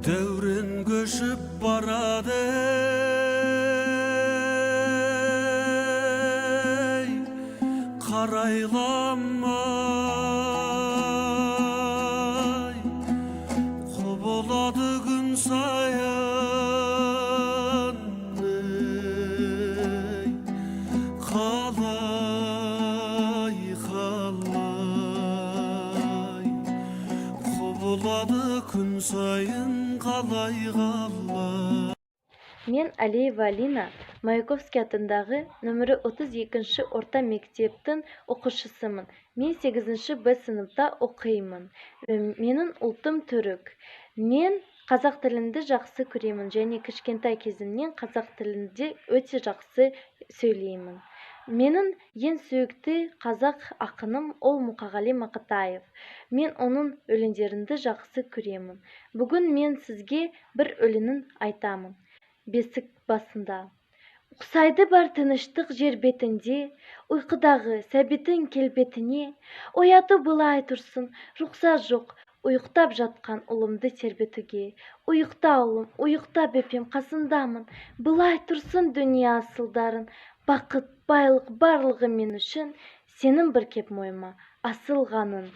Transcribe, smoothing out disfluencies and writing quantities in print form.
Дәурен көшіп барады, қарайламай құбылады күн сайын. Қалай құбылады күн сайын, қалай. Мен Алиева Алина, Маяковский атындағы нөмірі 32-ші орта мектептің оқушысымын. Мен 8-ші Б сыныпта оқимын. Менің ұлтым түрік. Мен қазақ тілінде жақсы көремін және кішкентай кезімнен қазақ тілінде өте жақсы сөйлеймін. Менің ең сүйікті қазақ ақыным ол Мұқағали Мақатаев. Мен оның өлеңдерінді жақсы көремін. Бүгін мен сізге бір өлеңін айтамын. Бесік басында. Ұқсайды бар тыныштық жер бетінде, ұйқыдағы сәбидің келбетіне. Ояту былай тұрсын, рұқсат жоқ, ұйықтап жатқан ұлымды тербетуге. Ұйықта ұлым, ұйықта бепем, қасындамын. Былай тұрсын дүние асылдарын, бақыт, байлық барлығы мен үшін, сенің бір кеп мойыма асылғанын.